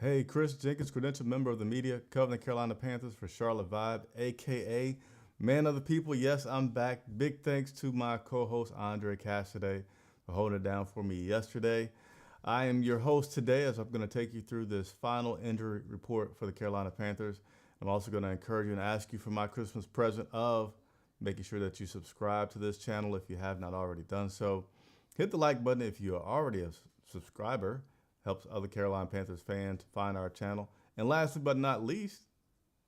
Hey, Chris Jenkins, credentialed member of the media, covering the Carolina Panthers for Charlotte Vibe, aka Man of the People. Yes, I'm back. Big thanks to my co-host Andre Cassidy for holding it down for me yesterday. I am your host today as I'm going to take you through this final injury report for the Carolina Panthers. I'm also going to encourage you and ask you for my Christmas present of making sure that you subscribe to this channel if you have not already done so. Hit the like button if you are already a subscriber. Helps other Carolina Panthers fans find our channel. And lastly but not least,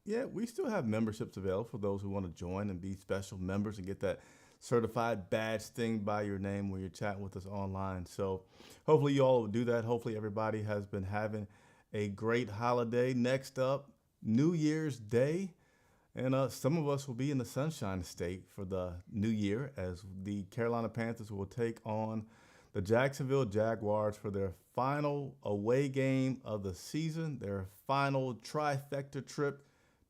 yeah, we still have memberships available for those who want to join and be special members and get that certified badge thing by your name when you're chatting with us online. So hopefully you all will do that. Hopefully everybody has been having a great holiday. Next up, New Year's Day. And some of us will be in the Sunshine State for the new year as the Carolina Panthers will take on the Jacksonville Jaguars for their final away game of the season, their final trifecta trip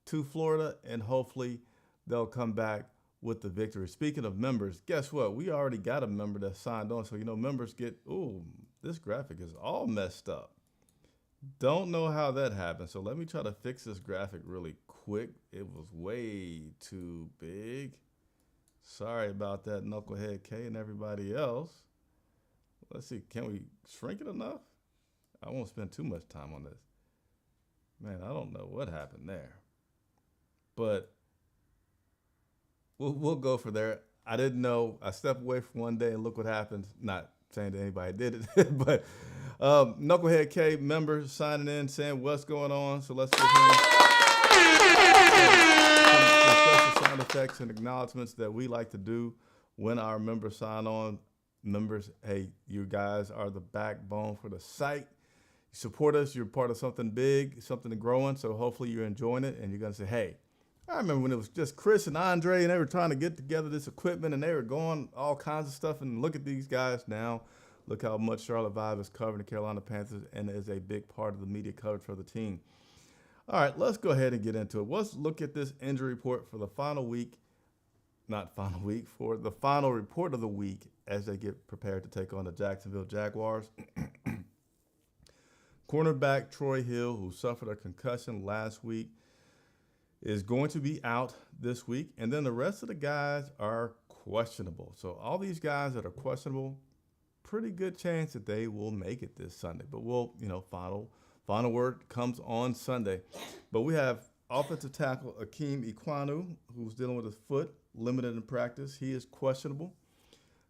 to Florida, and hopefully they'll come back with the victory. Speaking of members, guess what? We already got a member that signed on. So, members get, ooh, this graphic is all messed up. Don't know how that happened. So let me try to fix this graphic really quick. It was way too big. Sorry about that, Knucklehead K and everybody else. Let's see, can we shrink it enough? I won't spend too much time on this. Man, I don't know what happened there. But we'll go for there. I didn't know. I stepped away for one day and look what happened. Not saying that anybody did it, but Knucklehead K members signing in saying what's going on. So let's get him some special sound effects and acknowledgments that we like to do when our members sign on. Members, hey, you guys are the backbone for the site. You support us. You're part of something big, something growing. So hopefully you're enjoying it and you're going to say, hey, I remember when it was just Chris and Andre and they were trying to get together this equipment and they were going all kinds of stuff. And look at these guys now. Look how much Charlotte Vibe is covering the Carolina Panthers and is a big part of the media coverage for the team. All right, let's go ahead and get into it. Let's look at this injury report for the final week. For the final report of the week as they get prepared to take on the Jacksonville Jaguars. Cornerback Troy Hill, who suffered a concussion last week, is going to be out this week. And then the rest of the guys are questionable. So all these guys that are questionable, pretty good chance that they will make it this Sunday. But we'll, final word comes on Sunday. But we have offensive tackle Akeem Ikwanu, who's dealing with his foot, limited in practice. He is questionable.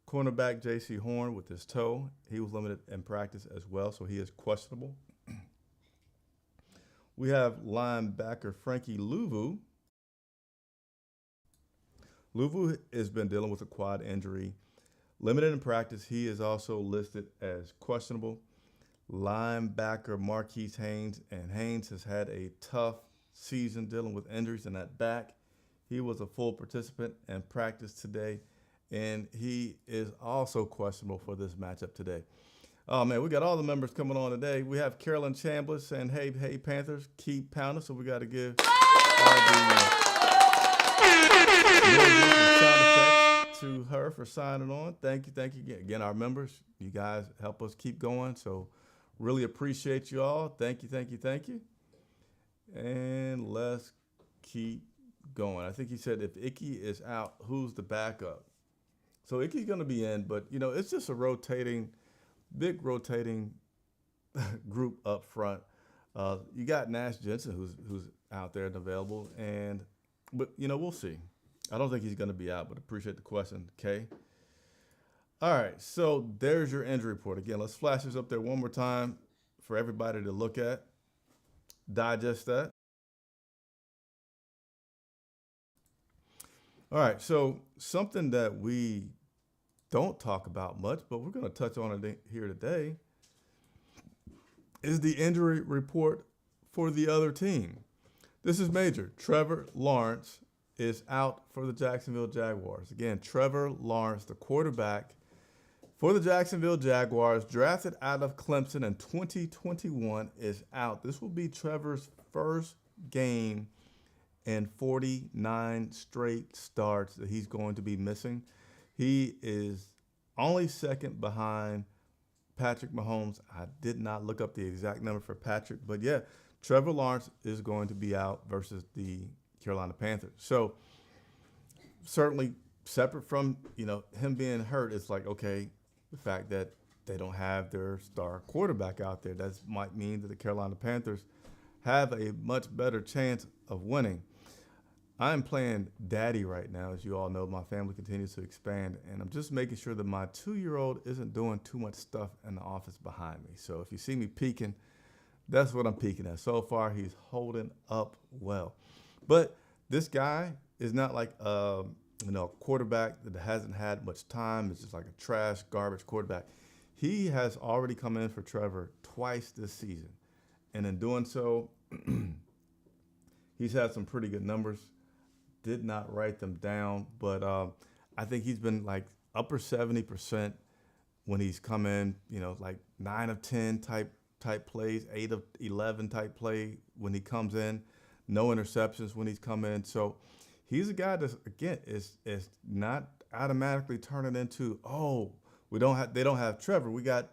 Cornerback J.C. Horn with his toe. He was limited in practice as well, so he is questionable. We have linebacker Frankie Luvu. Luvu has been dealing with a quad injury. Limited in practice. He is also listed as questionable. Linebacker Marquise Haynes, and Haynes has had a tough season dealing with injuries in that back. He was a full participant in practice today, and he is also questionable for this matchup today. Oh, man, we got all the members coming on today. We have Carolyn Chambliss saying, hey, Panthers, keep pounding. So we got to give all the sound effects to her for signing on. Thank you. Again, our members, you guys help us keep going. So really appreciate you all. Thank you. And let's keep going. I think he said if Icky is out, who's the backup? So Icky's going to be in, but, it's just a big rotating group up front. You got Nash Jensen, who's out there and available, but we'll see. I don't think he's going to be out, but appreciate the question, Kay. All right, so there's your injury report. Again, let's flash this up there one more time for everybody to look at, digest that. All right, so something that we don't talk about much, but we're going to touch on it here today, is the injury report for the other team. This is major. Trevor Lawrence is out for the Jacksonville Jaguars. Again, Trevor Lawrence, the quarterback for the Jacksonville Jaguars, drafted out of Clemson in 2021, is out. This will be Trevor's first game in 49 straight starts that he's going to be missing. He is only second behind Patrick Mahomes. I did not look up the exact number for Patrick, but yeah, Trevor Lawrence is going to be out versus the Carolina Panthers. So certainly separate from, him being hurt, it's like, okay, the fact that they don't have their star quarterback out there, that might mean that the Carolina Panthers have a much better chance of winning. I'm playing daddy right now. As you all know, my family continues to expand, and I'm just making sure that my 2-year-old isn't doing too much stuff in the office behind me. So if you see me peeking, that's what I'm peeking at. So far, he's holding up well. But this guy is not like a quarterback that hasn't had much time. It's just like a trash, garbage quarterback. He has already come in for Trevor twice this season. And in doing so, he's had some pretty good numbers. Did not write them down, but I think he's been like upper 70% when he's come in, like 9 of 10 type plays, 8 of 11 type play when he comes in, no interceptions when he's come in. So he's a guy that, again, is not automatically turning into, they don't have Trevor. We got,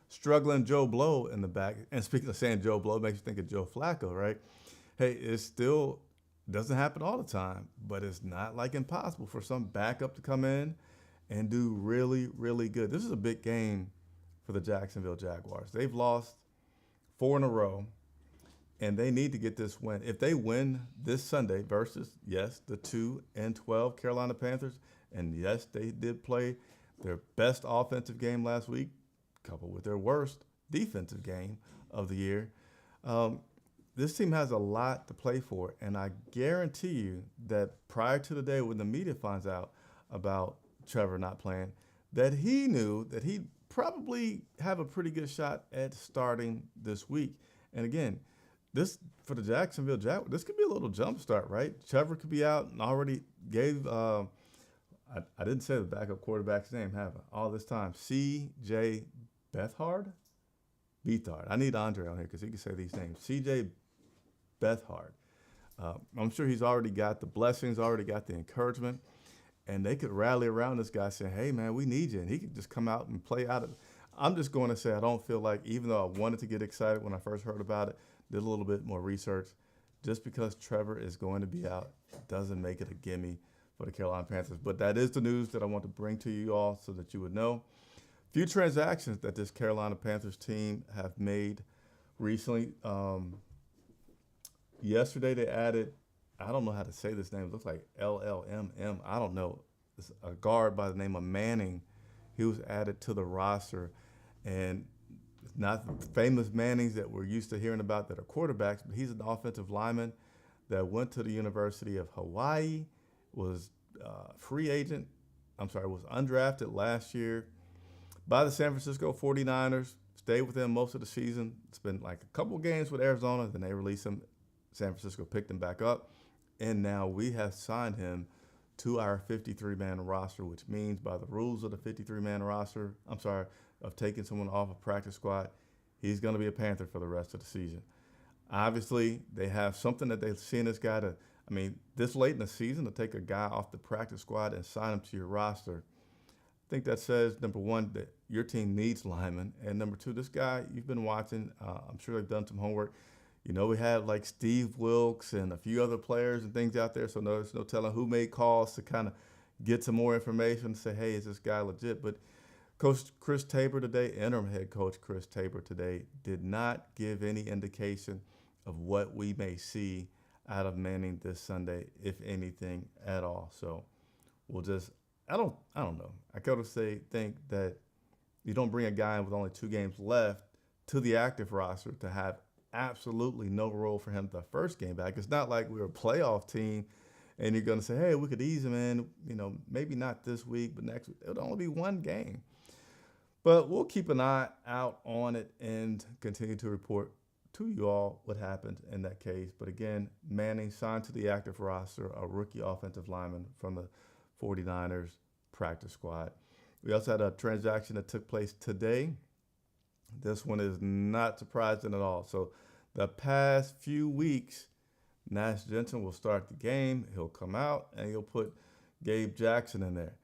struggling Joe Blow in the back. And speaking of saying Joe Blow, it makes you think of Joe Flacco, right? Hey, it's still doesn't happen all the time, but it's not like impossible for some backup to come in and do really, really good. This is a big game for the Jacksonville Jaguars. They've lost 4 in a row, and they need to get this win. If they win this Sunday versus, yes, the 2-12 Carolina Panthers, and yes, they did play their best offensive game last week, coupled with their worst defensive game of the year. This team has a lot to play for, and I guarantee you that prior to the day when the media finds out about Trevor not playing, that he knew that he'd probably have a pretty good shot at starting this week. And again, this for the Jacksonville Jaguars, this could be a little jump start, right? Trevor could be out and already gave I didn't say the backup quarterback's name, have I? All this time. C.J. Beathard? I need Andre on here because he can say these names. C.J. Beathard. I'm sure he's already got the blessings, already got the encouragement, and they could rally around this guy saying, hey, man, we need you. And he could just come out and play out of it. I'm just going to say I don't feel like, even though I wanted to get excited when I first heard about it, did a little bit more research, just because Trevor is going to be out doesn't make it a gimme for the Carolina Panthers. But that is the news that I want to bring to you all so that you would know. Few transactions that this Carolina Panthers team have made recently. Yesterday they added, I don't know how to say this name. It looks like LLMM. I don't know. It's a guard by the name of Manning. He was added to the roster. And it's not the famous Mannings that we're used to hearing about that are quarterbacks, but he's an offensive lineman that went to the University of Hawaii, was free agent. Was undrafted last year by the San Francisco 49ers. Stayed with them most of the season. It's been like a couple games with Arizona, then they released him. San Francisco picked him back up, and now we have signed him to our 53-man roster, which means by the rules of the 53-man roster, of taking someone off a practice squad, he's going to be a Panther for the rest of the season. Obviously, they have something that they've seen this guy this late in the season to take a guy off the practice squad and sign him to your roster. I think that says, number one, that your team needs linemen, and number two, this guy you've been watching, I'm sure they've done some homework. We had like Steve Wilkes and a few other players and things out there, so there's no telling who made calls to kind of get some more information and say, hey, is this guy legit? But Coach Chris Tabor today, interim head coach Chris Tabor today, did not give any indication of what we may see out of Manning this Sunday, if anything at all. So we'll just, I don't know. I kind of think that you don't bring a guy in with only 2 games left to the active roster to have absolutely no role for him the first game back. It's not like we're a playoff team and you're going to say, hey, we could ease him in, maybe not this week, but next week. It'll only be 1 game. But we'll keep an eye out on it and continue to report to you all what happened in that case. But again, Manning signed to the active roster, a rookie offensive lineman from the 49ers practice squad. We also had a transaction that took place today. This one is not surprising at all. So the past few weeks, Nash Jensen will start the game. He'll come out and he'll put Gabe Jackson in there.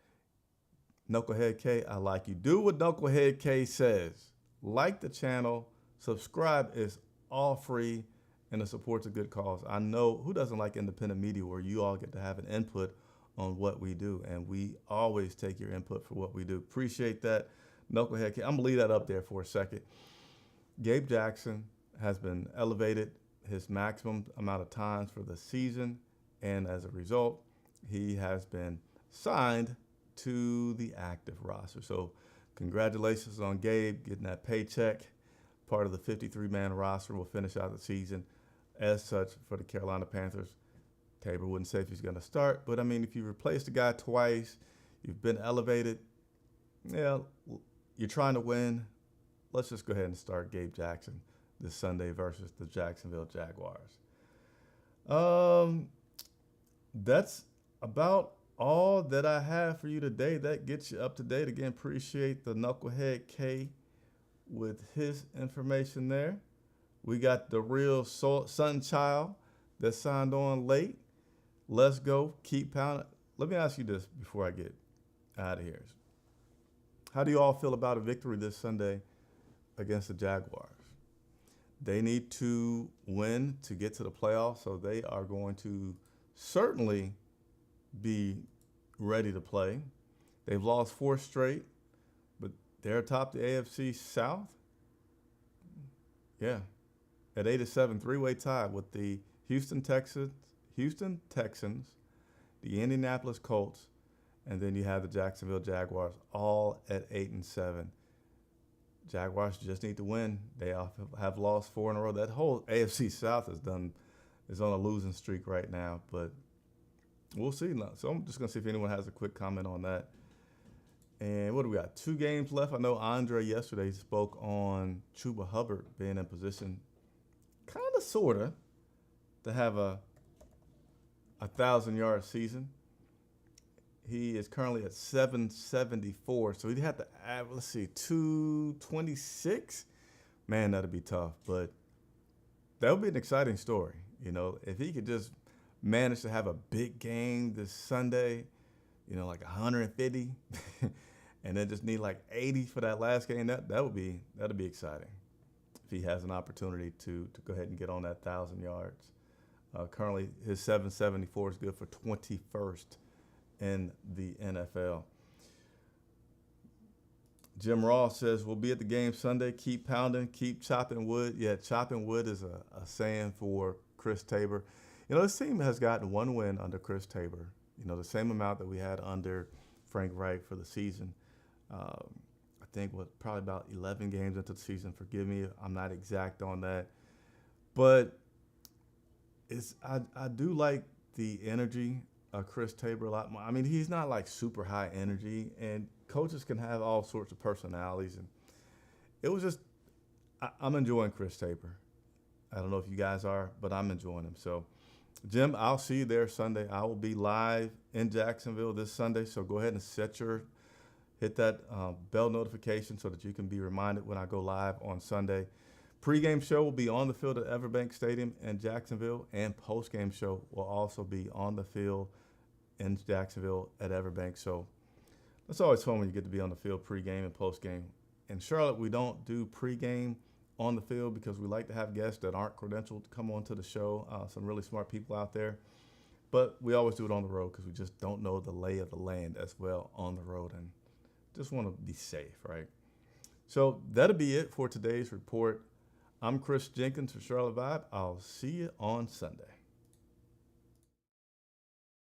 Knucklehead K, I like you. Do what Knucklehead K says. Like the channel, subscribe. It's all free, and it supports a good cause. I know who doesn't like independent media where you all get to have an input on what we do, and we always take your input for what we do. Appreciate that, Knucklehead K. I'm gonna leave that up there for a second. Gabe Jackson has been elevated his maximum amount of times for the season, and as a result, he has been signed to the active roster. So congratulations on Gabe getting that paycheck. Part of the 53-man roster will finish out the season as such for the Carolina Panthers. Tabor wouldn't say if he's going to start, but I mean, if you replace the guy twice, you've been elevated, yeah, you're trying to win. Let's just go ahead and start Gabe Jackson this Sunday versus the Jacksonville Jaguars. That's about all that I have for you today. That gets you up to date. Again, appreciate the Knucklehead K with his information there. We got the real son child that signed on late. Let's go. Keep pounding. Let me ask you this before I get out of here. How do you all feel about a victory this Sunday against the Jaguars? They need to win to get to the playoffs, so they are going to certainly be ready to play. They've lost 4 straight, but they're atop the AFC South. Yeah, at 8-7, 3-way tie with the Houston Texans, the Indianapolis Colts, and then you have the Jacksonville Jaguars, all at 8-7. Jaguars just need to win. They have lost 4 in a row. That whole AFC South is on a losing streak right now, but we'll see. So I'm just going to see if anyone has a quick comment on that. And what do we got? 2 games left. I know Andre yesterday spoke on Chuba Hubbard being in position, kind of, sort of, to have a 1,000-yard season. He is currently at 774, so he'd have to add, 226. Man, that'd be tough, but that would be an exciting story. You know, if he could just manage to have a big game this Sunday, like 150, and then just need like 80 for that last game, that'd be exciting. If he has an opportunity to go ahead and get on that 1,000 yards. Currently, his 774 is good for 21st in the NFL. Jim Ross says, we'll be at the game Sunday. Keep pounding, keep chopping wood. Yeah, chopping wood is a saying for Chris Tabor. This team has gotten 1 win under Chris Tabor, the same amount that we had under Frank Reich for the season. I think probably about 11 games into the season. Forgive me, I'm not exact on that. But I do like the energy of Chris Tabor a lot more. I mean, he's not like super high energy, and coaches can have all sorts of personalities. And it was just, I'm enjoying Chris Tabor. I don't know if you guys are, but I'm enjoying him. So, Jim, I'll see you there Sunday. I will be live in Jacksonville this Sunday, so go ahead and hit that bell notification so that you can be reminded when I go live on Sunday. Pre-game show will be on the field at Everbank Stadium in Jacksonville, and post-game show will also be on the field in Jacksonville at Everbank. So it's always fun when you get to be on the field pre-game and post-game. In Charlotte, we don't do pre-game on the field because we like to have guests that aren't credentialed to come onto the show, some really smart people out there. But we always do it on the road because we just don't know the lay of the land as well on the road and just want to be safe, right? So that'll be it for today's report. I'm Chris Jenkins of Charlotte Vibe. I'll see you on Sunday.